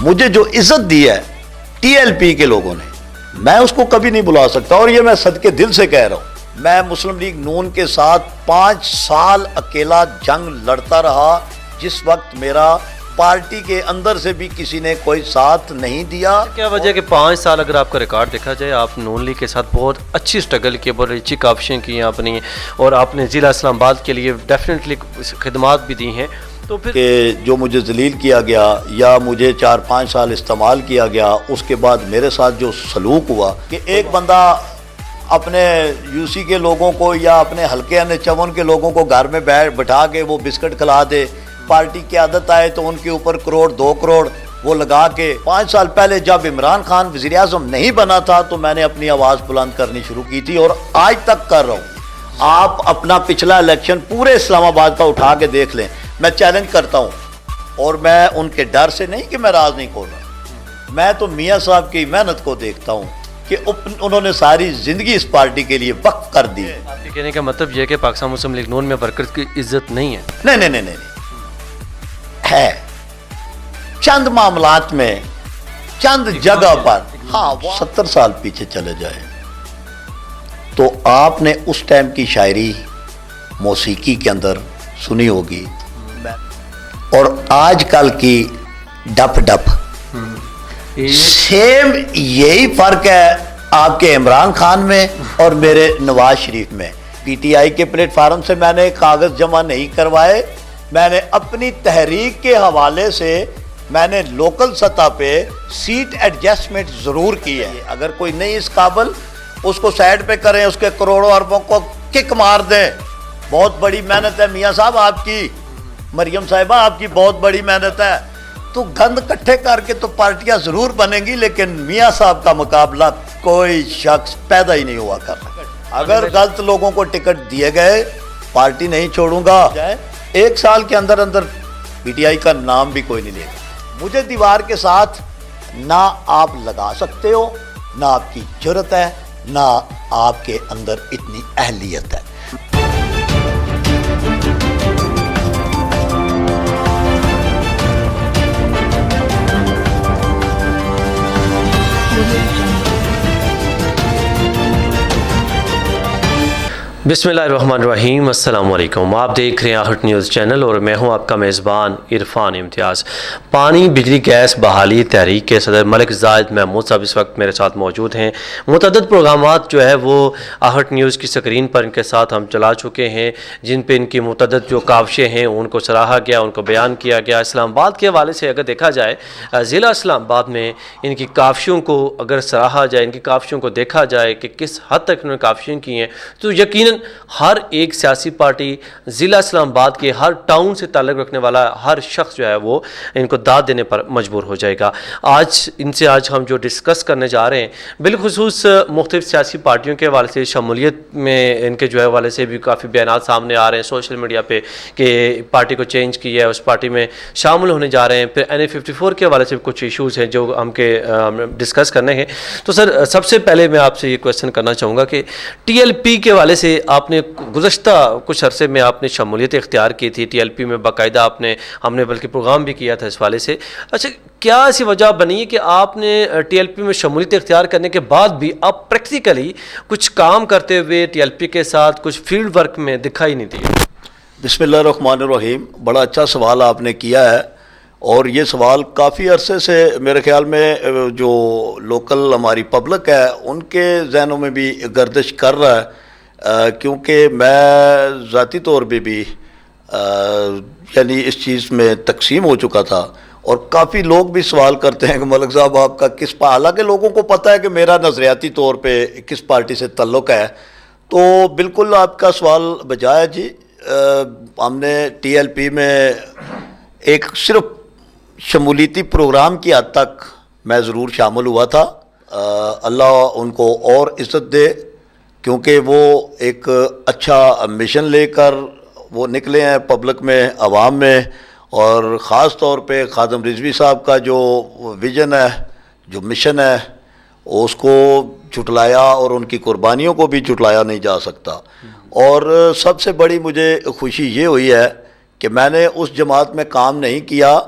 مجھے جو عزت دی ہے ٹی ایل پی کے لوگوں نے، میں اس کو کبھی نہیں بلا سکتا، اور یہ میں صدقے دل سے کہہ رہا ہوں۔ میں مسلم لیگ نون کے ساتھ 5 سال اکیلا جنگ لڑتا رہا، جس وقت میرا پارٹی کے اندر سے بھی کسی نے کوئی ساتھ نہیں دیا۔ کیا وجہ کہ 5 سال اگر آپ کا ریکارڈ دیکھا جائے، آپ نون لیگ کے ساتھ بہت اچھی سٹرگل کی، بہت اچھی کاوشیں کی ہیں اپنی، اور آپ نے ضلع اسلام آباد کے لیے ڈیفینیٹلی خدمات بھی دی ہیں، تو پھر کہ جو مجھے ذلیل کیا گیا یا مجھے 4-5 سال استعمال کیا گیا، اس کے بعد میرے ساتھ جو سلوک ہوا کہ ایک بندہ اپنے یو سی کے لوگوں کو یا اپنے حلقے چون کے لوگوں کو گھر میں بٹھا کے وہ بسکٹ کھلا دے، پارٹی کی عادت آئے تو ان کے اوپر 1 کروڑ 2 کروڑ وہ لگا کے۔ 5 سال پہلے جب عمران خان وزیر اعظم نہیں بنا تھا تو میں نے اپنی آواز بلند کرنی شروع کی تھی، اور آج تک کر رہا ہوں۔ آپ اپنا پچھلا الیکشن پورے اسلام آباد کا اٹھا کے دیکھ لیں، میں چیلنج کرتا ہوں، اور میں ان کے ڈر سے نہیں کہ میں راز نہیں کھول رہا، میں تو میاں صاحب کی محنت کو دیکھتا ہوں کہ انہوں نے ساری زندگی اس پارٹی کے لیے وقف کر دی۔ آپ کے کہنے کا مطلب یہ ہے کہ پاکستان مسلم لیگ نون میں ورکرز کی عزت نہیں ہے؟ نہیں ہے، چند معاملات میں، چند جگہ پر، ہاں 70 سال پیچھے چلے جائیں تو آپ نے اس ٹائم کی شاعری موسیقی کے اندر سنی ہوگی، اور آج کل کی ڈپ سیم یہی فرق ہے آپ کے عمران خان میں اور میرے نواز شریف میں۔ پی ٹی آئی کے پلیٹ فارم سے میں نے کاغذ جمع نہیں کروائے، میں نے اپنی تحریک کے حوالے سے میں نے لوکل سطح پہ سیٹ ایڈجسٹمنٹ ضرور کی ہے۔ اگر کوئی نہیں اس قابل، اس کو سائڈ پہ کریں، اس کے کروڑوں اربوں کو کک مار دیں۔ بہت بڑی محنت ہے میاں صاحب آپ کی، مریم صاحبہ آپ کی بہت بڑی محنت ہے، تو گند کٹھے کر کے تو پارٹیاں ضرور بنیں گی، لیکن میاں صاحب کا مقابلہ کوئی شخص پیدا ہی نہیں ہوا کرنا۔ اگر غلط لوگوں کو ٹکٹ دیے گئے، پارٹی نہیں چھوڑوں گا۔ 1 سال کے اندر پی ٹی آئی کا نام بھی کوئی نہیں لے گا۔ مجھے دیوار کے ساتھ نہ آپ لگا سکتے ہو، نہ آپ کی جرت ہے، نہ آپ کے اندر اتنی اہلیت ہے۔ بسم اللہ الرحمن الرحیم، السلام علیکم۔ آپ دیکھ رہے ہیں آہٹ نیوز چینل، اور میں ہوں آپ کا میزبان عرفان امتیاز۔ پانی، بجلی، گیس بحالی تحریک کے صدر ملک زاہد محمود صاحب اس وقت میرے ساتھ موجود ہیں۔ متعدد پروگرامات جو ہے وہ آہٹ نیوز کی سکرین پر ان کے ساتھ ہم چلا چکے ہیں، جن پہ ان کی متعدد جو کاوشیں ہیں ان کو سراہا گیا، ان کو بیان کیا گیا۔ اسلام آباد کے حوالے سے اگر دیکھا جائے، ضلع اسلام آباد میں ان کی کاوشوں کو اگر سراہا جائے، ان کی کاوشوں کو دیکھا جائے کہ کس حد تک انہوں نے کاوشیں کی ہیں، تو یقیناً ہر ایک سیاسی پارٹی ضلع اسلام آباد کے ہر ٹاؤن سے تعلق رکھنے والا ہر شخص جو ہے وہ ان کو داد دینے پر مجبور ہو جائے گا۔ آج ہم جو ڈسکس کرنے جا رہے ہیں، بالخصوص مختلف سیاسی پارٹیوں کے حوالے سے شمولیت میں ان کے جو ہے حوالے سے بھی کافی بیانات سامنے آ رہے ہیں سوشل میڈیا پہ کہ پارٹی کو چینج کیا ہے، اس پارٹی میں شامل ہونے جا رہے ہیں۔ پھر NA54 کے حوالے سے بھی کچھ ایشوز ہیں جو ہم ڈسکس کرنے ہیں۔ تو سر، سب سے پہلے میں آپ سے یہ کویسچن کرنا چاہوں گا کہ TLP کے حوالے سے آپ نے گزشتہ کچھ عرصے میں آپ نے شمولیت اختیار کی تھی TLP میں، باقاعدہ ہم نے بلکہ پروگرام بھی کیا تھا اس والے سے۔ اچھا، کیا ایسی وجہ بنی ہے کہ آپ نے TLP میں شمولیت اختیار کرنے کے بعد بھی آپ پریکٹیکلی کچھ کام کرتے ہوئے TLP کے ساتھ کچھ فیلڈ ورک میں دکھائی نہیں دیے؟ بسم اللہ الرحمن الرحیم، بڑا اچھا سوال آپ نے کیا ہے، اور یہ سوال کافی عرصے سے میرے خیال میں جو لوکل ہماری پبلک ہے ان کے ذہنوں میں بھی گردش کر رہا ہے، کیونکہ میں ذاتی طور پہ بھی یعنی اس چیز میں تقسیم ہو چکا تھا، اور کافی لوگ بھی سوال کرتے ہیں کہ ملک صاحب آپ کا کس حالانکہ لوگوں کو پتہ ہے کہ میرا نظریاتی طور پہ کس پارٹی سے تعلق ہے۔ تو بالکل آپ کا سوال بجائے جی، ہم نے TLP میں ایک صرف شمولیتی پروگرام کی حد تک میں ضرور شامل ہوا تھا۔ اللہ ان کو اور عزت دے، کیونکہ وہ ایک اچھا مشن لے کر وہ نکلے ہیں پبلک میں، عوام میں، اور خاص طور پہ خادم رضوی صاحب کا جو ویژن ہے، جو مشن ہے، اس کو جھٹلایا اور ان کی قربانیوں کو بھی جھٹلایا نہیں جا سکتا۔ اور سب سے بڑی مجھے خوشی یہ ہوئی ہے کہ میں نے اس جماعت میں کام نہیں کیا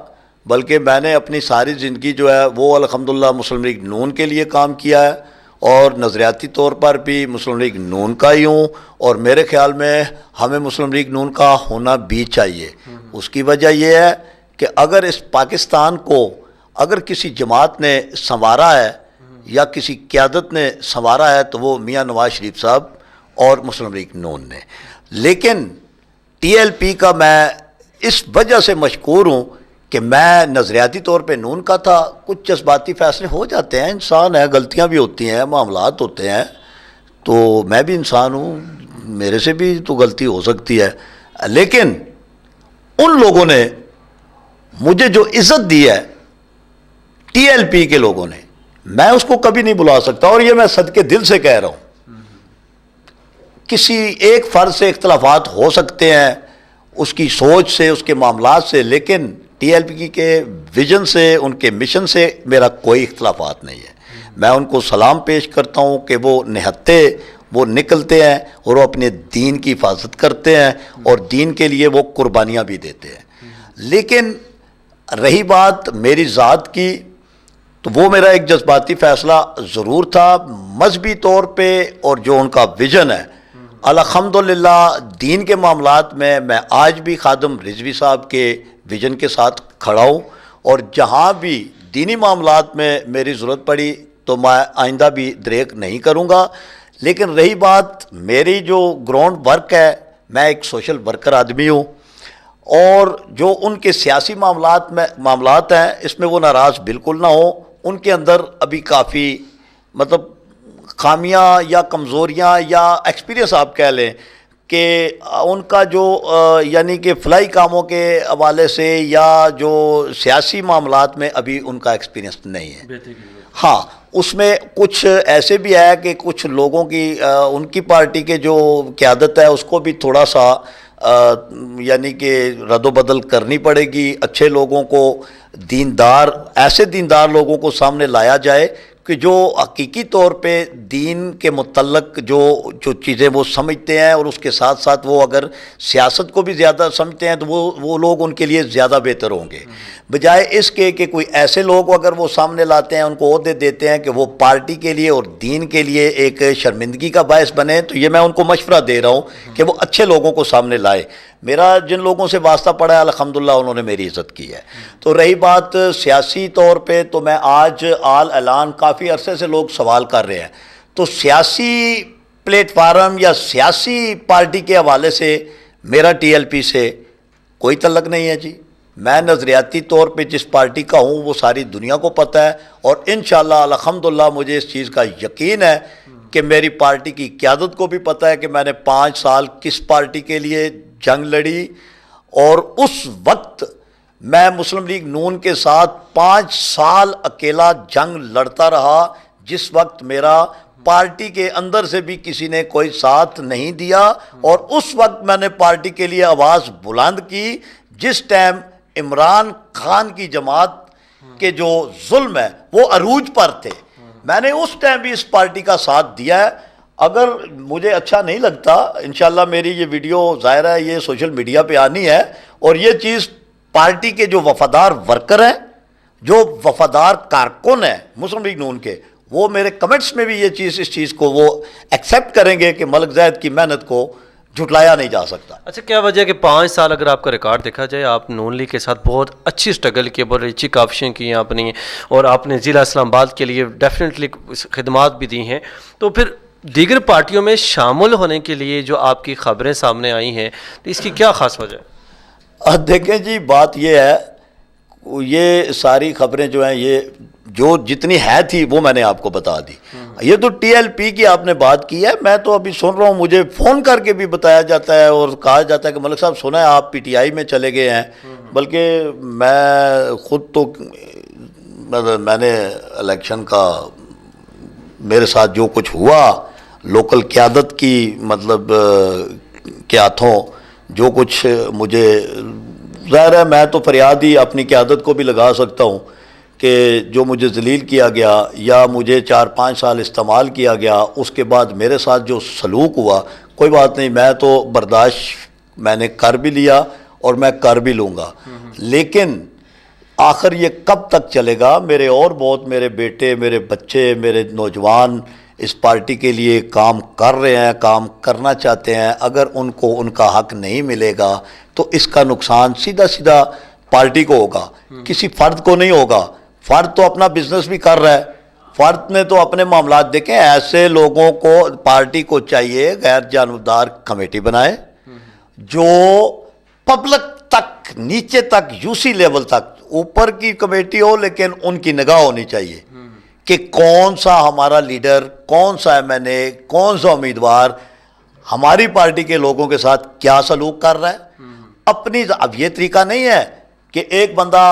بلکہ میں نے اپنی ساری زندگی جو ہے وہ الحمدللہ مسلم لیگ نون کے لیے کام کیا ہے، اور نظریاتی طور پر بھی مسلم لیگ نون کا ہی ہوں، اور میرے خیال میں ہمیں مسلم لیگ نون کا ہونا بھی چاہیے۔ اس کی وجہ یہ ہے کہ اگر اس پاکستان کو اگر کسی جماعت نے سنوارا ہے یا کسی قیادت نے سنوارا ہے تو وہ میاں نواز شریف صاحب اور مسلم لیگ نون نے۔ لیکن ٹی ایل پی کا میں اس وجہ سے مشکور ہوں کہ میں نظریاتی طور پہ نون کا تھا، کچھ جذباتی فیصلے ہو جاتے ہیں، انسان ہے، غلطیاں بھی ہوتی ہیں، معاملات ہوتے ہیں، تو میں بھی انسان ہوں، میرے سے بھی تو غلطی ہو سکتی ہے، لیکن ان لوگوں نے مجھے جو عزت دی ہے ٹی ایل پی کے لوگوں نے، میں اس کو کبھی نہیں بلا سکتا، اور یہ میں صدقے دل سے کہہ رہا ہوں۔ کسی ایک فرد سے اختلافات ہو سکتے ہیں، اس کی سوچ سے، اس کے معاملات سے، لیکن ٹی ایل پی کے ویژن سے، ان کے مشن سے میرا کوئی اختلافات نہیں ہے۔ میں ان کو سلام پیش کرتا ہوں کہ وہ نہتے، وہ نکلتے ہیں اور وہ اپنے دین کی حفاظت کرتے ہیں اور دین کے لیے وہ قربانیاں بھی دیتے ہیں۔ لیکن رہی بات میری ذات کی، تو وہ میرا ایک جذباتی فیصلہ ضرور تھا مذہبی طور پہ، اور جو ان کا ویژن ہے الحمدللہ دین کے معاملات میں آج بھی خادم رضوی صاحب کے ویژن کے ساتھ کھڑا ہوں، اور جہاں بھی دینی معاملات میں میری ضرورت پڑی تو میں آئندہ بھی دریغ نہیں کروں گا۔ لیکن رہی بات میری جو گراؤنڈ ورک ہے، میں ایک سوشل ورکر آدمی ہوں، اور جو ان کے سیاسی معاملات ہیں اس میں وہ ناراض بالکل نہ ہوں، ان کے اندر ابھی کافی مطلب خامیاں یا کمزوریاں یا ایکسپیرینس آپ کہہ لیں کہ ان کا جو یعنی کہ فلاحی کاموں کے حوالے سے یا جو سیاسی معاملات میں ابھی ان کا ایکسپیرینس نہیں ہے۔ ہاں، اس میں کچھ ایسے بھی ہے کہ کچھ لوگوں کی ان کی پارٹی کے جو قیادت ہے اس کو بھی تھوڑا سا یعنی کہ رد و بدل کرنی پڑے گی، اچھے لوگوں کو، دیندار، ایسے دیندار لوگوں کو سامنے لایا جائے کہ جو حقیقی طور پہ دین کے متعلق جو چیزیں وہ سمجھتے ہیں، اور اس کے ساتھ ساتھ وہ اگر سیاست کو بھی زیادہ سمجھتے ہیں تو وہ لوگ ان کے لیے زیادہ بہتر ہوں گے، بجائے اس کے کہ کوئی ایسے لوگ اگر وہ سامنے لاتے ہیں، ان کو عہدے دیتے ہیں کہ وہ پارٹی کے لیے اور دین کے لیے ایک شرمندگی کا باعث بنے۔ تو یہ میں ان کو مشورہ دے رہا ہوں کہ وہ اچھے لوگوں کو سامنے لائے۔ میرا جن لوگوں سے واسطہ پڑا ہے الحمدللہ انہوں نے میری عزت کی ہے۔ تو رہی بات سیاسی طور پہ، تو میں آج اعلان کافی عرصے سے لوگ سوال کر رہے ہیں، تو سیاسی پلیٹ فارم یا سیاسی پارٹی کے حوالے سے میرا ٹی ایل پی سے کوئی تعلق نہیں ہے جی۔ میں نظریاتی طور پہ جس پارٹی کا ہوں وہ ساری دنیا کو پتہ ہے، اور انشاءاللہ الحمدللہ مجھے اس چیز کا یقین ہے کہ میری پارٹی کی قیادت کو بھی پتہ ہے کہ میں نے 5 سال کس پارٹی کے لیے جنگ لڑی، اور اس وقت میں مسلم لیگ نون کے ساتھ 5 سال اکیلا جنگ لڑتا رہا، جس وقت میرا پارٹی کے اندر سے بھی کسی نے کوئی ساتھ نہیں دیا، اور اس وقت میں نے پارٹی کے لیے آواز بلند کی جس ٹائم عمران خان کی جماعت کے جو ظلم ہے وہ عروج پر تھے۔ میں نے اس ٹائم بھی اس پارٹی کا ساتھ دیا ہے۔ اگر مجھے اچھا نہیں لگتا، انشاءاللہ میری یہ ویڈیو ظاہر ہے یہ سوشل میڈیا پہ آنی ہے، اور یہ چیز پارٹی کے جو وفادار ورکر ہیں، جو وفادار کارکن ہیں مسلم لیگ نون کے، وہ میرے کمنٹس میں بھی یہ چیز اس چیز کو وہ ایکسیپٹ کریں گے کہ ملک زید کی محنت کو جھٹلایا نہیں جا سکتا۔ اچھا، کیا وجہ کہ 5 سال اگر آپ کا ریکارڈ دیکھا جائے، آپ نون لیگ کے ساتھ بہت اچھی سٹرگل کی، بہت اچھی کاوشیں کی ہیں اپنی، اور آپ نے ضلع اسلام آباد کے لیے ڈیفینیٹلی خدمات بھی دی ہیں، تو پھر دیگر پارٹیوں میں شامل ہونے کے لیے جو آپ کی خبریں سامنے آئی ہیں، تو اس کی کیا خاص وجہ ہے؟ دیکھیں جی، بات یہ ہے، یہ ساری خبریں جو ہیں یہ جو جتنی ہے تھی وہ میں نے آپ کو بتا دی۔ یہ تو ٹی ایل پی کی آپ نے بات کی ہے، میں تو ابھی سن رہا ہوں، مجھے فون کر کے بھی بتایا جاتا ہے اور کہا جاتا ہے کہ ملک صاحب سنا ہے آپ پی ٹی آئی میں چلے گئے ہیں، بلکہ میں خود تو میں نے الیکشن کا میرے ساتھ جو کچھ ہوا لوکل قیادت کی مطلب کے ہاتھوں جو کچھ مجھے، ظاہر ہے میں تو فریاد ہی اپنی قیادت کو بھی لگا سکتا ہوں کہ جو مجھے ذلیل کیا گیا یا مجھے 4-5 سال استعمال کیا گیا، اس کے بعد میرے ساتھ جو سلوک ہوا، کوئی بات نہیں، میں تو برداشت میں نے کر بھی لیا اور میں کر بھی لوں گا، لیکن آخر یہ کب تک چلے گا؟ میرے اور بہت میرے بیٹے، میرے بچے، میرے نوجوان اس پارٹی کے لیے کام کر رہے ہیں، کام کرنا چاہتے ہیں. اگر ان کو ان کا حق نہیں ملے گا تو اس کا نقصان سیدھا سیدھا پارٹی کو ہوگا، کسی فرد کو نہیں ہوگا. فرد تو اپنا بزنس بھی کر رہا ہے، فرد نے تو اپنے معاملات دیکھیں. ایسے لوگوں کو پارٹی کو چاہیے غیر جانبدار کمیٹی بنائے جو پبلک تک، نیچے تک، یو سی لیول تک، اوپر کی کمیٹی ہو لیکن ان کی نگاہ ہونی چاہیے کہ کون سا ہمارا لیڈر، کون سا ایم این اے، کون سا امیدوار ہماری پارٹی کے لوگوں کے ساتھ کیا سلوک کر رہا ہے. اب یہ طریقہ نہیں ہے کہ ایک بندہ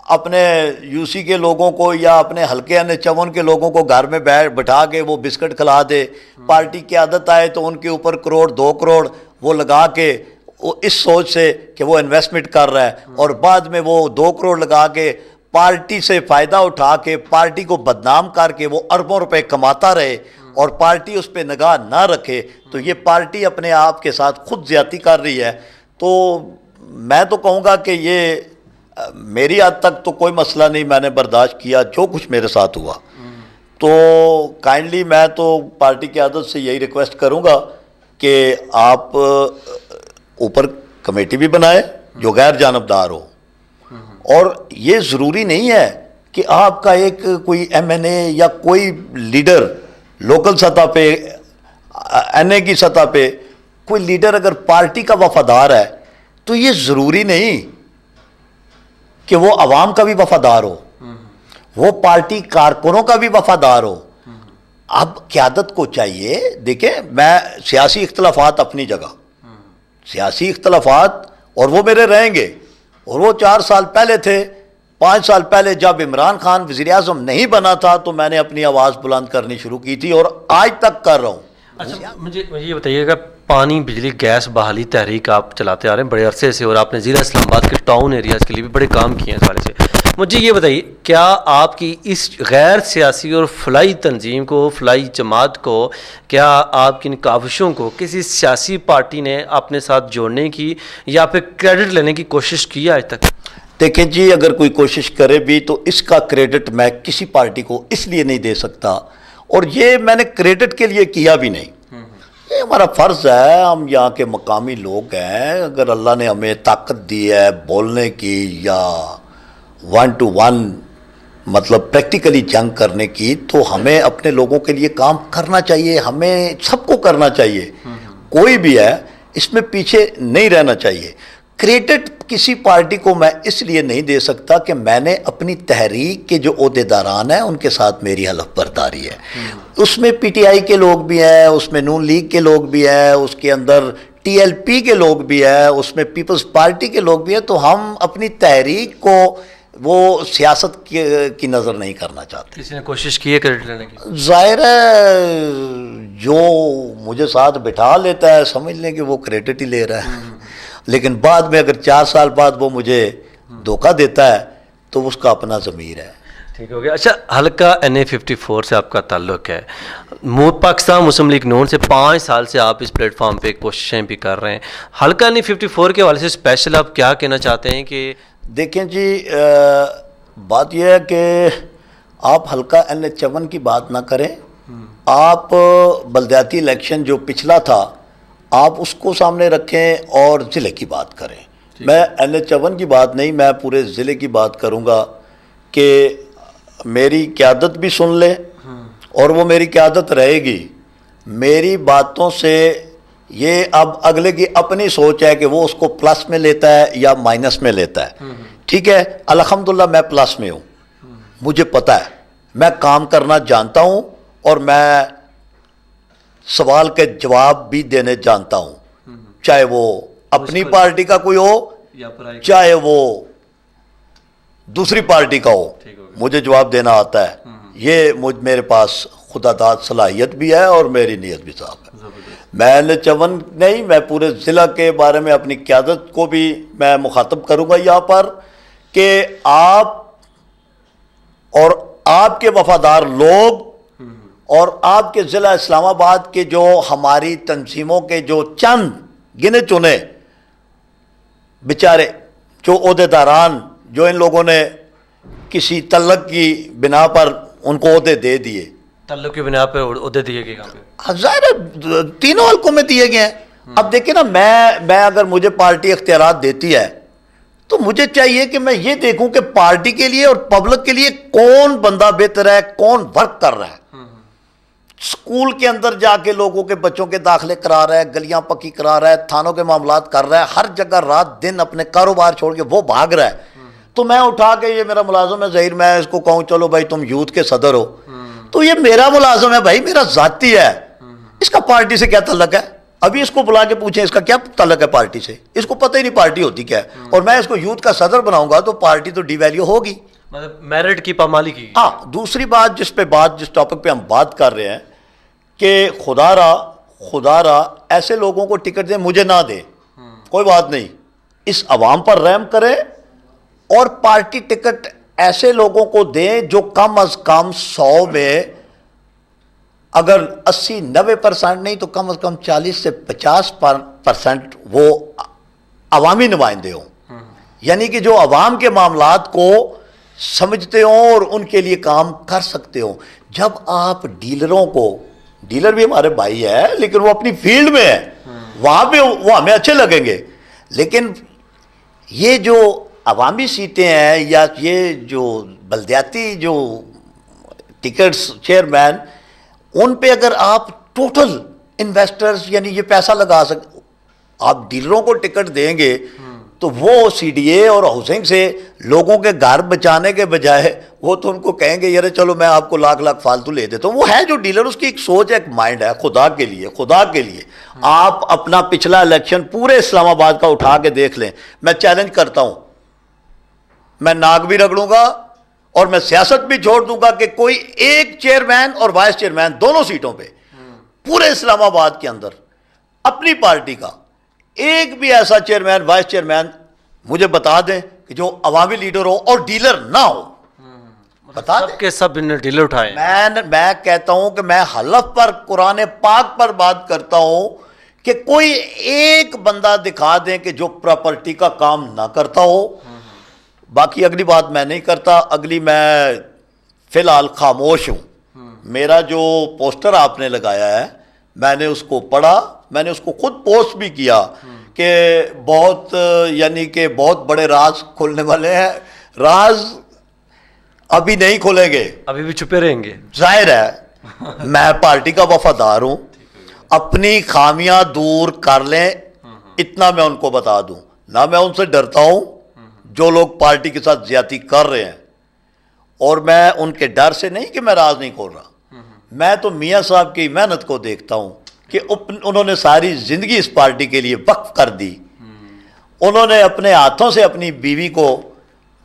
اپنے یو سی کے لوگوں کو یا اپنے حلقے NH-51 کے لوگوں کو گھر میں بٹھا کے وہ بسکٹ کھلا دے. پارٹی کی عادت آئے تو ان کے اوپر کروڑ 2 کروڑ وہ لگا کے، اس سوچ سے کہ وہ انویسٹمنٹ کر رہا ہے، اور بعد میں وہ 2 کروڑ لگا کے پارٹی سے فائدہ اٹھا کے پارٹی کو بدنام کر کے وہ اربوں روپے کماتا رہے اور پارٹی اس پہ نگاہ نہ رکھے، تو یہ پارٹی اپنے آپ کے ساتھ خود زیادتی کر رہی ہے. تو میں تو کہوں گا کہ یہ میری حد تک تو کوئی مسئلہ نہیں، میں نے برداشت کیا جو کچھ میرے ساتھ ہوا. تو کائنڈلی میں تو پارٹی کی عادت سے یہی ریکویسٹ کروں گا کہ آپ اوپر کمیٹی بھی بنائے جو غیر جانبدار ہو. اور یہ ضروری نہیں ہے کہ آپ کا ایک کوئی ایم این اے یا کوئی لیڈر لوکل سطح پہ، این اے کی سطح پہ کوئی لیڈر اگر پارٹی کا وفادار ہے تو یہ ضروری نہیں کہ وہ عوام کا بھی وفادار ہو، وہ پارٹی کارکنوں کا بھی وفادار ہو. اب قیادت کو چاہیے، دیکھیں میں سیاسی اختلافات اپنی جگہ، سیاسی اختلافات، اور وہ میرے رہیں گے، اور وہ 4 سال پہلے تھے. 5 سال پہلے جب عمران خان وزیر اعظم نہیں بنا تھا تو میں نے اپنی آواز بلند کرنی شروع کی تھی اور آج تک کر رہا ہوں. اچھا مجھے یہ بتائیے گا، پانی بجلی گیس بحالی تحریک آپ چلاتے آ رہے ہیں بڑے عرصے سے، اور آپ نے ضلع اسلام آباد کے ٹاؤن ایریاز کے لیے بھی بڑے کام کیے ہیں اس حوالے سے. مجھے یہ بتائیے، کیا آپ کی اس غیر سیاسی اور فلاحی تنظیم کو، فلاحی جماعت کو، کیا آپ کی ان کاوشوں کو کسی سیاسی پارٹی نے اپنے ساتھ جوڑنے کی یا پھر کریڈٹ لینے کی کوشش کی ہے آج تک؟ دیکھیں جی، اگر کوئی کوشش کرے بھی تو اس کا کریڈٹ میں کسی پارٹی کو اس لیے نہیں دے سکتا، اور یہ میں نے کریڈٹ کے لیے کیا بھی نہیں. یہ ہمارا فرض ہے، ہم یہاں کے مقامی لوگ ہیں. اگر اللہ نے ہمیں طاقت دی ہے بولنے کی یا 1 to 1 مطلب پریکٹیکلی جنگ کرنے کی، تو ہمیں اپنے لوگوں کے لیے کام کرنا چاہیے. ہمیں سب کو کرنا چاہیے، کوئی بھی ہے اس میں پیچھے نہیں رہنا چاہیے. کریڈٹ کسی پارٹی کو میں اس لیے نہیں دے سکتا کہ میں نے اپنی تحریک کے جو عہدیداران ہیں ان کے ساتھ میری حلف برداری ہے. اس میں پی ٹی آئی کے لوگ بھی ہیں، اس میں نون لیگ کے لوگ بھی ہیں، اس کے اندر ٹی ایل پی کے لوگ بھی ہیں، اس میں پیپلز پارٹی کے لوگ بھی ہیں. تو ہم اپنی تحریک کو وہ سیاست کی نظر نہیں کرنا چاہتے. کسی نے کوشش کی ہے کریڈٹ لینے کی؟ ظاہر ہے جو مجھے ساتھ بٹھا لیتا ہے سمجھ لیں کہ وہ کریڈٹ ہی لے رہا ہے، لیکن بعد میں اگر 4 سال بعد وہ مجھے دھوکہ دیتا ہے تو اس کا اپنا ضمیر ہے. ٹھیک ہو گیا. اچھا، حلقہ NA-54 سے آپ کا تعلق ہے. پاکستان مسلم لیگ نون سے 5 سال سے آپ اس پلیٹ فارم پہ کوششیں بھی کر رہے ہیں. حلقہ NA-54 کے حوالے سے اسپیشل آپ کیا کہنا چاہتے ہیں؟ کہ دیکھیں جی، بات یہ ہے کہ آپ حلقہ NH-51 کی بات نہ کریں. آپ بلدیاتی الیکشن جو پچھلا تھا آپ اس کو سامنے رکھیں اور ضلع کی بات کریں. میں NH-51 کی بات نہیں، میں پورے ضلع کی بات کروں گا کہ میری قیادت بھی سن لے اور وہ میری قیادت رہے گی. میری باتوں سے یہ اب اگلے کی اپنی سوچ ہے کہ وہ اس کو پلس میں لیتا ہے یا مائنس میں لیتا ہے. ٹھیک ہے، الحمدللہ میں پلس میں ہوں، مجھے پتہ ہے، میں کام کرنا جانتا ہوں اور میں سوال کے جواب بھی دینے جانتا ہوں، چاہے وہ اپنی پارٹی کا کوئی ہو چاہے وہ دوسری پارٹی کا ہو، مجھے جواب دینا آتا ہے. یہ میرے پاس خدا داد صلاحیت بھی ہے اور میری نیت بھی صاف ہے. میں NH-51 نہیں، میں پورے ضلع کے بارے میں اپنی قیادت کو بھی میں مخاطب کروں گا یہاں پر کہ آپ اور آپ کے وفادار لوگ اور آپ کے ضلع اسلام آباد کے جو ہماری تنظیموں کے جو چند گنے چنے بیچارے جو عہدیداران جو ان لوگوں نے کسی تعلق کی بنا پر ان کو عہدے دے دیے. تعلق کی بنا پر عہدے دیے گئے کہاں پہ؟ ظاہر ہے تینوں حلقوں میں دیے گئے ہیں. اب دیکھیں نا, میں اگر مجھے پارٹی اختیارات دیتی ہے تو مجھے چاہیے کہ میں یہ دیکھوں کہ پارٹی کے لیے اور پبلک کے لیے کون بندہ بہتر ہے, کون ورک کر رہا ہے. اسکول کے اندر جا کے لوگوں کے بچوں کے داخلے کرا رہا ہے, گلیاں پکی کرا رہا ہے, تھانوں کے معاملات کر رہا ہے, ہر جگہ رات دن اپنے کاروبار چھوڑ کے وہ بھاگ رہا ہے. تو میں اٹھا کے, یہ میرا ملازم ہے ظہیر, میں اس کو کہوں چلو بھائی تم یوتھ کے صدر ہو, تو یہ میرا ملازم ہے بھائی, میرا ذاتی ہے, اس کا پارٹی سے کیا تعلق ہے؟ ابھی اس کو بلا کے پوچھیں اس کا کیا تعلق ہے پارٹی سے, اس کو پتہ ہی نہیں پارٹی ہوتی کیا ہے. اور میں اس کو یوتھ کا صدر بناؤں گا تو پارٹی تو ڈی ویلیو ہوگی. مطلب میرٹ کی پامالی کی. ہاں, دوسری بات جس ٹاپک پہ ہم بات کر رہے ہیں کہ خدا را ایسے لوگوں کو ٹکٹ دیں, مجھے نہ دیں, کوئی بات نہیں, اس عوام پر رحم کرے اور پارٹی ٹکٹ ایسے لوگوں کو دیں جو کم از کم 100 میں اگر 80-90% نہیں تو کم از کم 40 سے 50% وہ عوامی نمائندے ہوں. یعنی کہ جو عوام کے معاملات کو سمجھتے ہوں اور ان کے لیے کام کر سکتے ہوں. جب آپ ڈیلروں کو, ڈیلر بھی ہمارے بھائی ہے لیکن وہ اپنی فیلڈ میں ہے, وہاں پہ وہ ہمیں اچھے لگیں گے, لیکن یہ جو عوامی سیٹیں ہیں یا یہ جو بلدیاتی جو ٹکٹس چیئرمین, ان پہ اگر آپ ٹوٹل انویسٹرز یعنی یہ پیسہ لگا سکتے, آپ ڈیلروں کو ٹکٹ دیں گے تو وہ سی ڈی اے اور ہاؤسنگ سے لوگوں کے گھر بچانے کے بجائے وہ تو ان کو کہیں گے یار چلو میں آپ کو لاکھ فالتو لے دیتا ہوں. وہ ہے جو ڈیلر, اس کی ایک سوچ ہے, ایک مائنڈ ہے. خدا کے لیے آپ اپنا پچھلا الیکشن پورے اسلام آباد کا اٹھا کے دیکھ لیں. میں چیلنج کرتا ہوں, میں ناک بھی رگڑوں گا اور میں سیاست بھی چھوڑ دوں گا کہ کوئی ایک چیئرمین اور وائس چیئرمین دونوں سیٹوں پہ پورے اسلام آباد کے اندر اپنی پارٹی کا ایک بھی ایسا چیئرمین وائس چیئرمین مجھے بتا دیں کہ جو عوامی لیڈر ہو اور ڈیلر نہ ہو. بتا دیں. سب کے سب نے ڈیلر اٹھائے. میں کہتا ہوں کہ میں حلف پر قرآن پاک پر بات کرتا ہوں کہ کوئی ایک بندہ دکھا دیں کہ جو پراپرٹی کا کام نہ کرتا ہو. باقی اگلی بات میں نہیں کرتا, اگلی میں فی الحال خاموش ہوں. میرا جو پوسٹر آپ نے لگایا ہے میں نے اس کو پڑھا, میں نے اس کو خود پوسٹ بھی کیا کہ بہت یعنی کہ بہت بڑے راز کھولنے والے ہیں. راز ابھی نہیں کھولیں گے, ابھی بھی چھپے رہیں گے. ظاہر ہے میں پارٹی کا وفادار ہوں, اپنی خامیاں دور کر لیں اتنا میں ان کو بتا دوں. نہ میں ان سے ڈرتا ہوں جو لوگ پارٹی کے ساتھ زیادتی کر رہے ہیں, اور میں ان کے ڈر سے نہیں کہ میں راز نہیں کھول رہا, میں تو میاں صاحب کی محنت کو دیکھتا ہوں کہ انہوں نے ساری زندگی اس پارٹی کے لیے وقف کر دی. انہوں نے اپنے ہاتھوں سے اپنی بیوی کو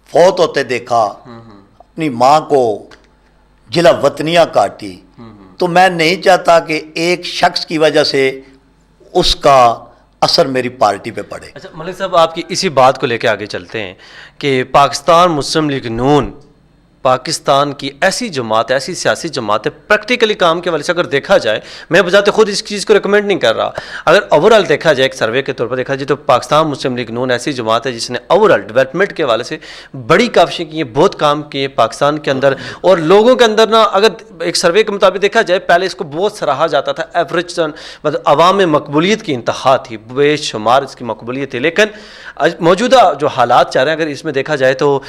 فوت ہوتے دیکھا, اپنی ماں کو جلا وطنیاں کاٹی. تو میں نہیں چاہتا کہ ایک شخص کی وجہ سے اس کا اثر میری پارٹی پہ پڑے. اچھا ملک صاحب, آپ کی اسی بات کو لے کے آگے چلتے ہیں کہ پاکستان مسلم لیگ نون پاکستان کی ایسی جماعت, ایسی سیاسی جماعت ہے, پریکٹیکلی کام کے حوالے سے اگر دیکھا جائے, میں بذات خود اس چیز کو ریکمینڈ نہیں کر رہا, اگر اوور آل دیکھا جائے ایک سروے کے طور پر دیکھا جائے تو پاکستان مسلم لیگ نون ایسی جماعت ہے جس نے اوور آل ڈیولپمنٹ کے حوالے سے بڑی کاوشیں کی ہیں, بہت کام کیے پاکستان کے اندر. اور لوگوں کے اندر نا اگر ایک سروے کے مطابق دیکھا جائے پہلے اس کو بہت سراہا جاتا تھا, ایوریج مطلب عوام میں مقبولیت کی انتہا تھی, بے شمار اس کی مقبولیت تھی. لیکن موجودہ جو حالات چاہ رہے ہیں اگر اس میں دیکھا جائے تو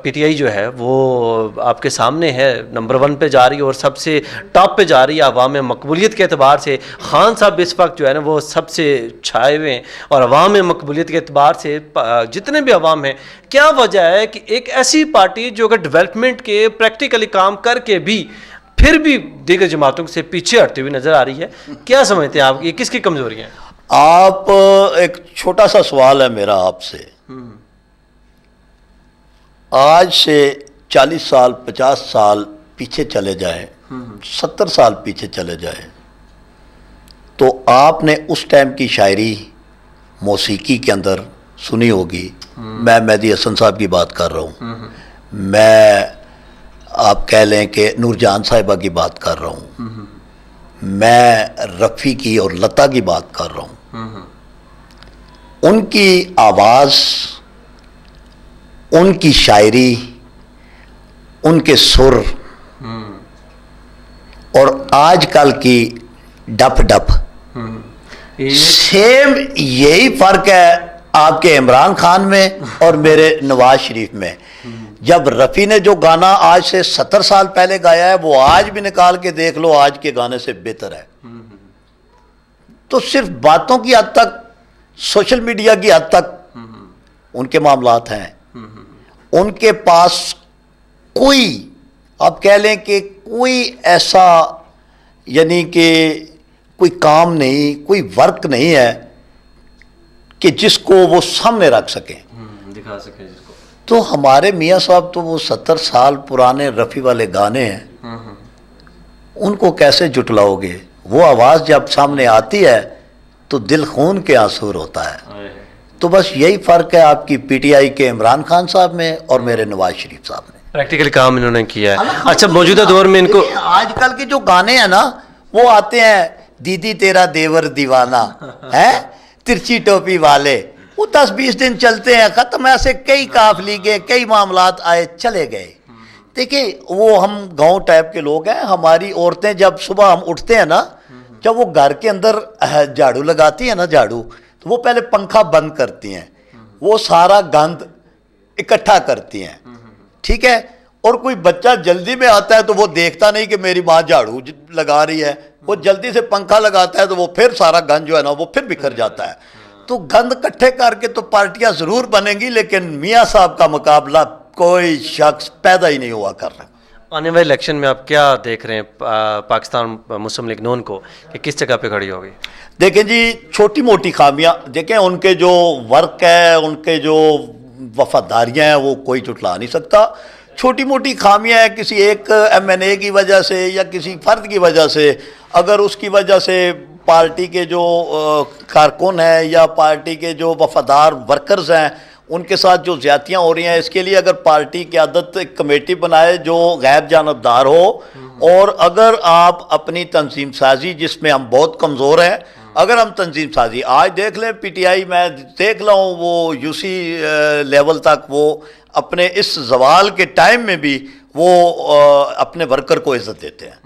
پی ٹی آئی جو ہے وہ آپ کے سامنے ہے, نمبر 1 پہ جا رہی ہے اور سب سے ٹاپ پہ جا رہی ہے عوام میں مقبولیت کے اعتبار سے. خان صاحب اس وقت جو ہے نا وہ سب سے چھائے ہوئے ہیں, اور عوام میں مقبولیت کے اعتبار سے جتنے بھی عوام ہیں, کیا وجہ ہے کہ ایک ایسی پارٹی جو اگر ڈیولپمنٹ کے پریکٹیکلی کام کر کے بھی پھر بھی دیگر جماعتوں سے پیچھے ہٹتی ہوئی نظر آ رہی ہے, کیا سمجھتے ہیں آپ, یہ کس کی کمزوریاں ہیں؟ آپ ایک چھوٹا سا سوال ہے میرا آپ سے, آج سے 40 سال 50 سال پیچھے چلے جائیں, 70 سال پیچھے چلے جائیں, تو آپ نے اس ٹائم کی شاعری موسیقی کے اندر سنی ہوگی. میں مہدی حسن صاحب کی بات کر رہا ہوں, میں آپ کہہ لیں کہ نور جہاں صاحبہ کی بات کر رہا ہوں, میں رفیع کی اور لتا کی بات کر رہا ہوں. ان کی آواز, ان کی شاعری، ان کے سر اور آج کل کی ڈپ ڈپ، سیم یہی فرق ہے آپ کے عمران خان میں اور میرے نواز شریف میں. جب رفیع نے جو گانا آج سے 70 سال پہلے گایا ہے وہ آج بھی نکال کے دیکھ لو آج کے گانے سے بہتر ہے. تو صرف باتوں کی حد تک، سوشل میڈیا کی حد تک ان کے معاملات ہیں. ان کے پاس کوئی، آپ کہہ لیں کہ کوئی ایسا یعنی کہ کوئی کام نہیں، کوئی ورک نہیں ہے کہ جس کو وہ سامنے رکھ سکیں، دکھا سکیں جس کو. تو ہمارے میاں صاحب تو وہ 70 سال پرانے رفیع والے گانے ہیں، ان کو کیسے جٹلاؤ گے؟ وہ آواز جب سامنے آتی ہے تو دل خون کے آنسور ہوتا ہے. تو بس یہی فرق ہے آپ کی پی ٹی آئی کے عمران خان صاحب میں اور میرے نواز شریف صاحب میں. پریکٹیکل کام انہوں نے کیا ہے. اچھا موجودہ دور میں ان کو آج کل کے جو گانے ہیں نا وہ آتے ہیں، دیدی تیرا دیور دیوانہ ہے، ترچی ٹوپی والے، وہ 10-20 دن چلتے ہیں، ختم. ایسے کئی کاف لیگے، کئی معاملات آئے چلے گئے. دیکھیں وہ ہم گاؤں ٹائپ کے لوگ ہیں. ہماری عورتیں جب صبح ہم اٹھتے ہیں نا، جب وہ گھر کے اندر جھاڑو لگاتی ہیں نا، جھاڑو، تو وہ پہلے پنکھا بند کرتی ہیں، وہ سارا گند اکٹھا کرتی ہیں، ٹھیک ہے. اور کوئی بچہ جلدی میں آتا ہے تو وہ دیکھتا نہیں کہ میری ماں جھاڑو لگا رہی ہے، وہ جلدی سے پنکھا لگاتا ہے تو وہ پھر سارا گند جو ہے نا وہ پھر بکھر جاتا ہے. تو گند کٹھے کر کے تو پارٹیاں ضرور بنیں گی، لیکن میاں صاحب کا مقابلہ کوئی شخص پیدا ہی نہیں ہوا کر رہا. آنے والے الیکشن میں آپ کیا دیکھ رہے ہیں پاکستان مسلم لیگ نون کو کہ کس جگہ پہ کھڑی ہوگی؟ دیکھیں جی، چھوٹی موٹی خامیاں دیکھیں، ان کے جو ورک ہے، ان کے جو وفاداریاں ہیں وہ کوئی جھٹلا نہیں سکتا. چھوٹی موٹی خامیاں ہیں کسی ایک ایم این اے کی وجہ سے یا کسی فرد کی وجہ سے. اگر اس کی وجہ سے پارٹی کے جو کارکن ہیں یا پارٹی کے جو وفادار ورکرز ہیں ان کے ساتھ جو زیادتیاں ہو رہی ہیں، اس کے لیے اگر پارٹی قیادت ایک کمیٹی بنائے جو غیر جانبدار ہو، اور اگر آپ اپنی تنظیم سازی جس میں ہم بہت کمزور ہیں، اگر ہم تنظیم سازی آج دیکھ لیں، پی ٹی آئی میں دیکھ رہا ہوں وہ یو سی لیول تک وہ اپنے اس زوال کے ٹائم میں بھی وہ اپنے ورکر کو عزت دیتے ہیں.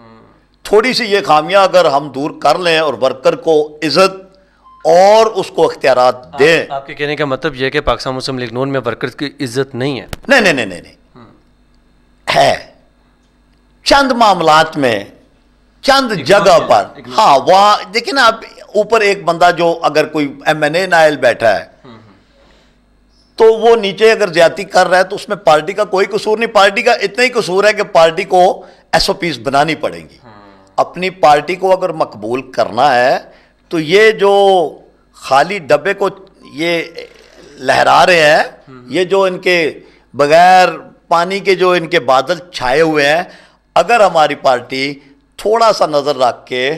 تھوڑی سی یہ خامیاں اگر ہم دور کر لیں اور ورکر کو عزت اور اس کو اختیارات دیں. آپ کے کہنے کا مطلب یہ ہے کہ پاکستان مسلم لیگ نون میں ورکرز کی عزت نہیں ہے؟ نہیں ہے. چند معاملات میں، چند جگہ پر، ہاں وہاں دیکھیں نا، آپ اوپر ایک بندہ جو اگر کوئی ایم این اے نائل بیٹھا ہے تو وہ نیچے اگر زیادتی کر رہا ہے تو اس میں پارٹی کا کوئی قصور نہیں. پارٹی کا اتنا ہی قصور ہے کہ پارٹی کو ایس او پیز بنانی پڑیں گی. اپنی پارٹی کو اگر مقبول کرنا ہے تو یہ جو خالی ڈبے کو یہ لہرا رہے ہیں، یہ جو ان کے بغیر پانی کے جو ان کے بادل چھائے ہوئے ہیں، اگر ہماری پارٹی تھوڑا سا نظر رکھ کے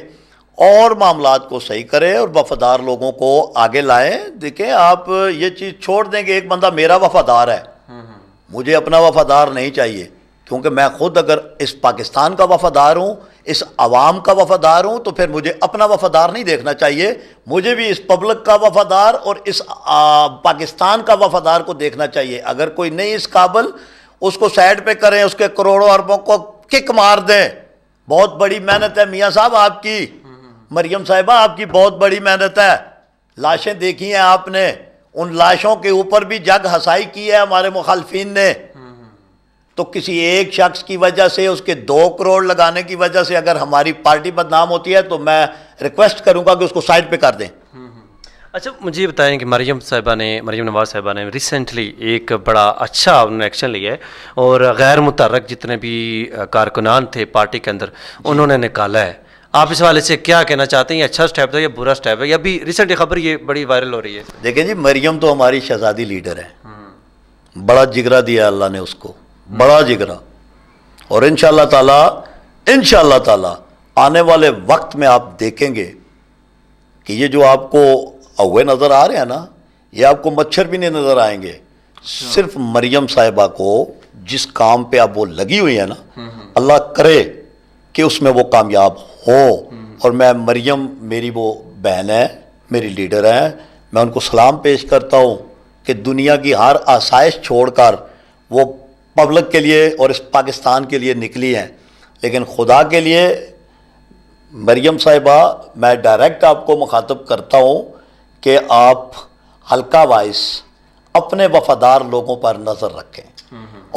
اور معاملات کو صحیح کرے اور وفادار لوگوں کو آگے لائیں. دیکھیں آپ یہ چیز چھوڑ دیں کہ ایک بندہ میرا وفادار ہے، مجھے اپنا وفادار نہیں چاہیے، کیونکہ میں خود اگر اس پاکستان کا وفادار ہوں، اس عوام کا وفادار ہوں، تو پھر مجھے اپنا وفادار نہیں دیکھنا چاہیے، مجھے بھی اس پبلک کا وفادار اور اس پاکستان کا وفادار کو دیکھنا چاہیے. اگر کوئی نہیں اس قابل، اس کو سائڈ پہ کریں، اس کے کروڑوں اربوں کو کک مار دیں. بہت بڑی محنت ہے میاں صاحب آپ کی، مریم صاحبہ آپ کی بہت بڑی محنت ہے. لاشیں دیکھی ہیں آپ نے، ان لاشوں کے اوپر بھی جگ ہسائی کی ہے ہمارے مخالفین نے. تو کسی ایک شخص کی وجہ سے، اس کے 2 کروڑ لگانے کی وجہ سے اگر ہماری پارٹی بدنام ہوتی ہے تو میں ریکویسٹ کروں گا کہ اس کو سائڈ پہ کر دیں. اچھا مجھے یہ بتائیں کہ مریم نواز صاحبہ نے ریسنٹلی ایک بڑا اچھا انہوں نے ایکشن لیا ہے اور غیر متحرک جتنے بھی کارکنان تھے پارٹی کے اندر انہوں نے نکالا ہے. آپ اس حوالے سے کیا کہنا چاہتے ہیں؟ یہ اچھا سٹیپ تھا یا برا سٹیپ ہے، یا بھی ریسنٹ خبر یہ بڑی وائرل ہو رہی ہے؟ دیکھیں جی، مریم تو ہماری شہزادی لیڈر ہے، بڑا جگرا دیا اللہ نے اس کو، بڑا جگرا. اور انشاءاللہ تعالی آنے والے وقت میں آپ دیکھیں گے کہ یہ جو آپ کو ہوئے نظر آ رہے ہیں نا، یہ آپ کو مچھر بھی نہیں نظر آئیں گے. صرف مریم صاحبہ کو جس کام پہ اب وہ لگی ہوئی ہے نا، اللہ کرے کہ اس میں وہ کامیاب ہو. اور میں مریم میری وہ بہن ہے، میری لیڈر ہے، میں ان کو سلام پیش کرتا ہوں کہ دنیا کی ہر آسائش چھوڑ کر وہ پبلک کے لیے اور اس پاکستان کے لیے نکلی ہیں، لیکن خدا کے لیے مریم صاحبہ میں ڈائریکٹ آپ کو مخاطب کرتا ہوں کہ آپ حلقہ وائز اپنے وفادار لوگوں پر نظر رکھیں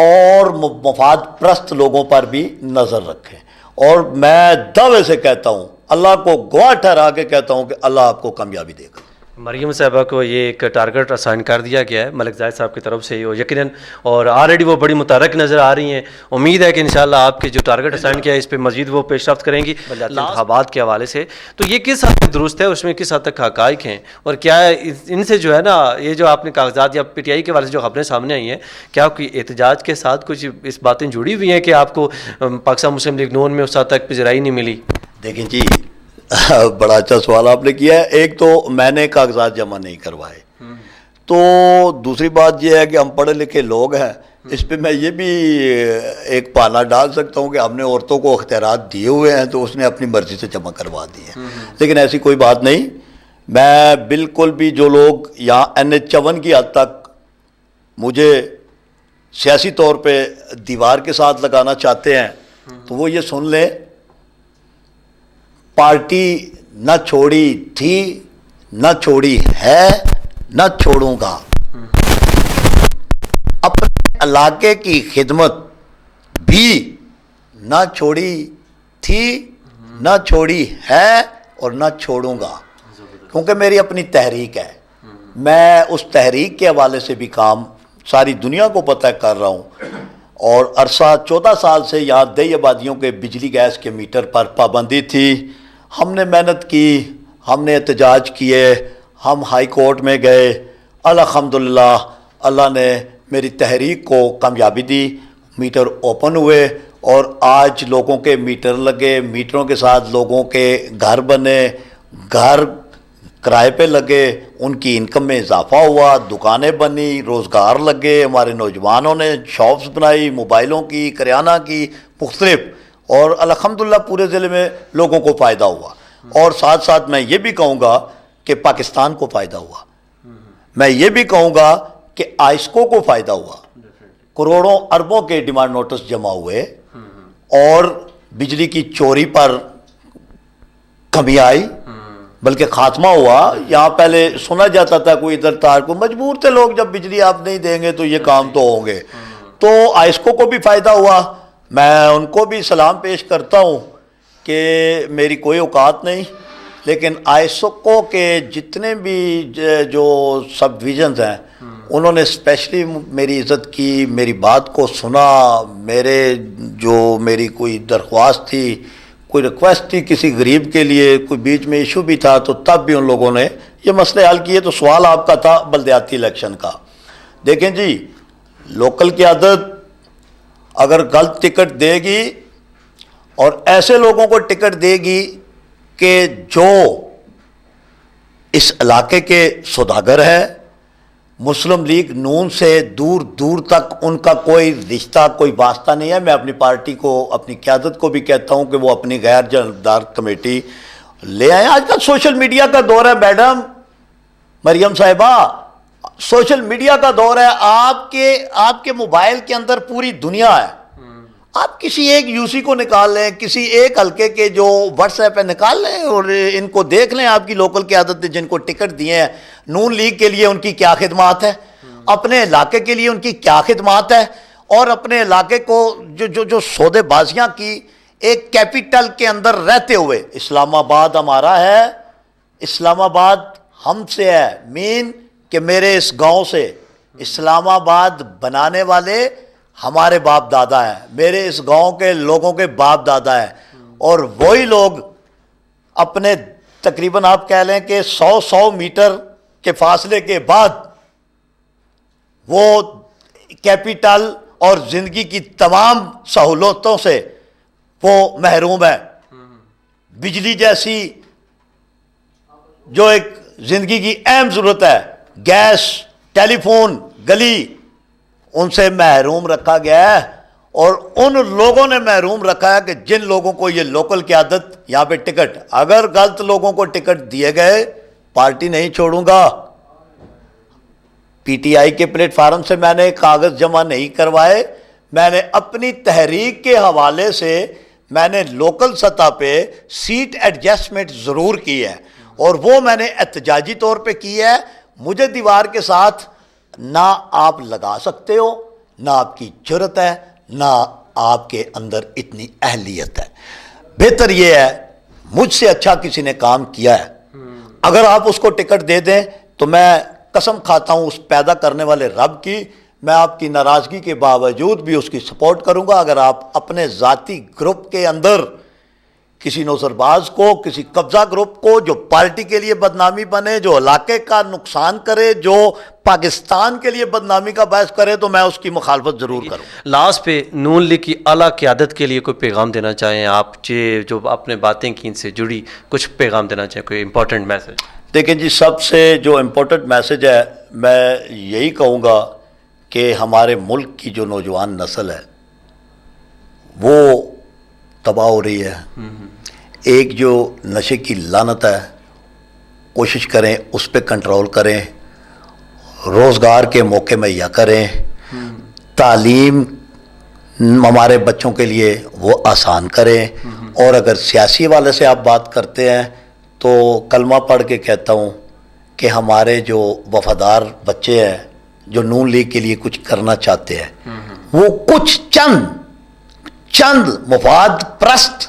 اور مفاد پرست لوگوں پر بھی نظر رکھیں، اور میں دعوے سے کہتا ہوں، اللہ کو گواہ ٹھہرا کے کہتا ہوں کہ اللہ آپ کو کامیابی دے گا۔ مریم صاحبہ کو یہ ایک ٹارگٹ اسائن کر دیا گیا ہے ملک زاہد صاحب کی طرف سے، یقیناً، اور آلریڈی وہ بڑی متحرک نظر آ رہی ہیں۔ امید ہے کہ انشاءاللہ آپ کے جو ٹارگٹ اسائن کیا ہے اس پہ مزید وہ پیش رفت کریں گی بلدیاتی انتخابات کے حوالے سے۔ تو یہ کس حد تک درست ہے، اس میں کس حد تک حقائق ہیں، اور کیا ان سے جو ہے نا یہ جو آپ نے کاغذات یا پی ٹی آئی کے حوالے سے جو خبریں سامنے آئی ہیں، کیا کوئی احتجاج کے ساتھ کچھ اس باتیں جڑی ہوئی ہیں کہ آپ کو پاکستان مسلم لیگ نون میں اس حد تک پذیرائی نہیں ملی؟ دیکھیں جی، بڑا اچھا سوال آپ نے کیا ہے۔ ایک تو میں نے کاغذات جمع نہیں کروائے، تو دوسری بات یہ ہے کہ ہم پڑھے لکھے لوگ ہیں، اس پہ میں یہ بھی ایک پالا ڈال سکتا ہوں کہ ہم نے عورتوں کو اختیارات دیے ہوئے ہیں تو اس نے اپنی مرضی سے جمع کروا دی ہے، لیکن ایسی کوئی بات نہیں۔ میں بالکل بھی جو لوگ یہاں NH-54 کی حد تک مجھے سیاسی طور پہ دیوار کے ساتھ لگانا چاہتے ہیں تو وہ یہ سن لیں، پارٹی نہ چھوڑی تھی، نہ چھوڑی ہے، نہ چھوڑوں گا۔ اپنے علاقے کی خدمت بھی نہ چھوڑی تھی، نہ چھوڑی ہے، اور نہ چھوڑوں گا، کیونکہ میری اپنی تحریک ہے۔ میں اس تحریک کے حوالے سے بھی کام ساری دنیا کو پتہ کر رہا ہوں، اور عرصہ 14 سال سے یہاں دیہی آبادیوں کے بجلی گیس کے میٹر پر پابندی تھی۔ ہم نے محنت کی، ہم نے احتجاج کیے، ہم ہائی کورٹ میں گئے، الحمدللہ اللہ نے میری تحریک کو کامیابی دی، میٹر اوپن ہوئے، اور آج لوگوں کے میٹر لگے، میٹروں کے ساتھ لوگوں کے گھر بنے، گھر کرائے پہ لگے، ان کی انکم میں اضافہ ہوا، دکانیں بنی، روزگار لگے، ہمارے نوجوانوں نے شاپس بنائی، موبائلوں کی، کریانہ کی، مختلف، اور الحمدللہ پورے ضلع میں لوگوں کو فائدہ ہوا، اور ساتھ ساتھ میں یہ بھی کہوں گا کہ پاکستان کو فائدہ ہوا، میں یہ بھی کہوں گا کہ آئسکو کو فائدہ ہوا، کروڑوں اربوں کے ڈیمانڈ نوٹس جمع ہوئے، اور بجلی کی چوری پر کمی آئی، بلکہ خاتمہ ہوا۔ یہاں پہلے سنا جاتا تھا کوئی ادھر تار کو، مجبور تھے لوگ، جب بجلی آپ نہیں دیں گے تو یہ کام تو ہوں گے، تو آئسکو کو بھی فائدہ ہوا۔ میں ان کو بھی سلام پیش کرتا ہوں کہ میری کوئی اوقات نہیں، لیکن آئسکو کے جتنے بھی جو سب ڈویژنز ہیں انہوں نے اسپیشلی میری عزت کی، میری بات کو سنا، میری کوئی درخواست تھی، کوئی ریکویسٹ تھی کسی غریب کے لیے، کوئی بیچ میں ایشو بھی تھا، تو تب بھی ان لوگوں نے یہ مسئلے حل کیے۔ تو سوال آپ کا تھا بلدیاتی الیکشن کا، دیکھیں جی، لوکل قیادت اگر غلط ٹکٹ دے گی اور ایسے لوگوں کو ٹکٹ دے گی کہ جو اس علاقے کے سوداگر ہیں، مسلم لیگ نون سے دور دور تک ان کا کوئی رشتہ، کوئی واسطہ نہیں ہے، میں اپنی پارٹی کو، اپنی قیادت کو بھی کہتا ہوں کہ وہ اپنی غیر جانبدار کمیٹی لے آئیں۔ آج کل سوشل میڈیا کا دور ہے میڈم مریم صاحبہ، سوشل میڈیا کا دور ہے، آپ کے موبائل کے اندر پوری دنیا ہے، آپ کسی ایک یوسی کو نکال لیں، کسی ایک حلقے کے جو واٹس ایپ پہ نکال لیں اور ان کو دیکھ لیں، آپ کی لوکل قیادت نے جن کو ٹکٹ دیے ہیں، نون لیگ کے لیے ان کی کیا خدمات ہے، اپنے علاقے کے لیے ان کی کیا خدمات ہے، اور اپنے علاقے کو جو سودے بازیاں کی ایک کیپیٹل کے اندر رہتے ہوئے، اسلام آباد ہمارا ہے، اسلام آباد ہم سے ہے، مین کہ میرے اس گاؤں سے اسلام آباد بنانے والے ہمارے باپ دادا ہیں، میرے اس گاؤں کے لوگوں کے باپ دادا ہیں، اور وہی لوگ اپنے تقریباً آپ کہہ لیں کہ 100 میٹر کے فاصلے کے بعد وہ کیپیٹل اور زندگی کی تمام سہولتوں سے وہ محروم ہے۔ بجلی جیسی جو ایک زندگی کی اہم ضرورت ہے، گیس، ٹیلی فون، گلی، ان سے محروم رکھا گیا ہے، اور ان لوگوں نے محروم رکھا ہے کہ جن لوگوں کو یہ لوکل قیادت یہاں پہ ٹکٹ، اگر غلط لوگوں کو ٹکٹ دیے گئے، پارٹی نہیں چھوڑوں گا، پی ٹی آئی کے پلیٹ فارم سے میں نے کاغذ جمع نہیں کروائے، میں نے اپنی تحریک کے حوالے سے میں نے لوکل سطح پہ سیٹ ایڈجسٹمنٹ ضرور کی ہے، اور وہ میں نے احتجاجی طور پہ کی ہے۔ مجھے دیوار کے ساتھ نہ آپ لگا سکتے ہو، نہ آپ کی جرت ہے، نہ آپ کے اندر اتنی اہلیت ہے۔ بہتر یہ ہے، مجھ سے اچھا کسی نے کام کیا ہے، اگر آپ اس کو ٹکٹ دے دیں تو میں قسم کھاتا ہوں اس پیدا کرنے والے رب کی، میں آپ کی ناراضگی کے باوجود بھی اس کی سپورٹ کروں گا۔ اگر آپ اپنے ذاتی گروپ کے اندر کسی نوزرباز کو، کسی قبضہ گروپ کو جو پارٹی کے لیے بدنامی بنے، جو علاقے کا نقصان کرے، جو پاکستان کے لیے بدنامی کا باعث کرے، تو میں اس کی مخالفت ضرور کروں۔ لاسٹ پہ نون لیگ کی اعلیٰ قیادت کے لیے کوئی پیغام دینا چاہیں آپ، جو اپنے باتیں کی ان سے جڑی کچھ پیغام دینا چاہیں، کوئی امپورٹنٹ میسج؟ دیکھیں جی، سب سے جو امپورٹنٹ میسج ہے، میں یہی کہوں گا کہ ہمارے ملک کی جو نوجوان نسل ہے وہ تباہ ہو رہی ہے۔ ایک جو نشے کی لعنت ہے، کوشش کریں اس پہ کنٹرول کریں، روزگار کے موقع مہیا کریں، تعلیم ہمارے بچوں کے لیے وہ آسان کریں، اور اگر سیاسی والے سے آپ بات کرتے ہیں تو کلمہ پڑھ کے کہتا ہوں کہ ہمارے جو وفادار بچے ہیں جو نون لیگ کے لیے کچھ کرنا چاہتے ہیں، وہ کچھ چند مفاد پرست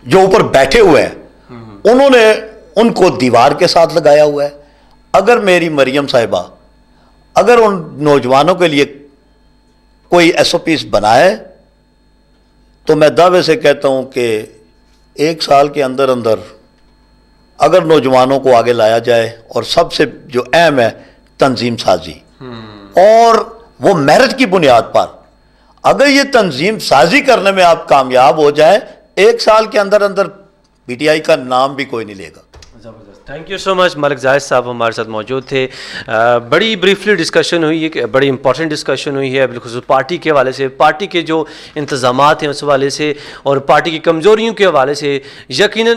جو اوپر بیٹھے ہوئے ہیں، انہوں نے ان کو دیوار کے ساتھ لگایا ہوا ہے۔ اگر میری مریم صاحبہ اگر ان نوجوانوں کے لیے کوئی ایس او پیز بنائے تو میں دعوے سے کہتا ہوں کہ 1 سال کے اندر اگر نوجوانوں کو آگے لایا جائے، اور سب سے جو اہم ہے تنظیم سازی، اور وہ میرٹ کی بنیاد پر اگر یہ تنظیم سازی کرنے میں آپ کامیاب ہو جائیں، 1 سال کے اندر پی ٹی آئی کا نام بھی کوئی نہیں لے گا۔ تھینک یو سو مچ۔ ملک زاہد صاحب ہمارے ساتھ موجود تھے۔ بڑی بریفلی ڈسکشن ہوئی ہے، بڑی امپورٹنٹ ڈسکشن ہوئی ہے، بالخصوص پارٹی کے حوالے سے، پارٹی کے جو انتظامات ہیں اس حوالے سے، اور پارٹی کی کمزوریوں کے حوالے سے۔ یقیناً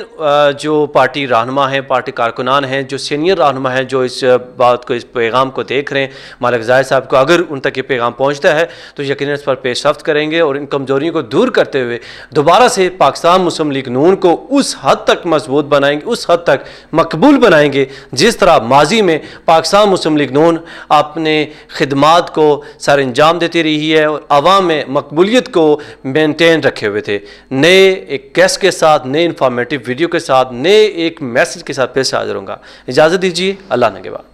جو پارٹی رہنما ہیں، پارٹی کارکنان ہیں، جو سینئر رہنما ہیں، جو اس بات کو، اس پیغام کو دیکھ رہے ہیں ملک زاہد صاحب کو، اگر ان تک یہ پیغام پہنچتا ہے تو یقیناً اس پر پیش رفت کریں گے، اور ان کمزوریوں کو دور کرتے ہوئے دوبارہ سے پاکستان مسلم لیگ نون کو اس حد تک مضبوط بنائیں گے، اس حد تک مقبول بنائیں گے جس طرح ماضی میں پاکستان مسلم لیگ نون اپنے خدمات کو سر انجام دیتی رہی ہے، اور عوام میں مقبولیت کو مینٹین رکھے ہوئے تھے۔ نئے ایک گیسٹ کے ساتھ، نئے انفارمیٹیو ویڈیو کے ساتھ، نئے ایک میسج کے ساتھ پھر سے حاضر ہوں گا۔ اجازت دیجیے، اللہ نگہبان۔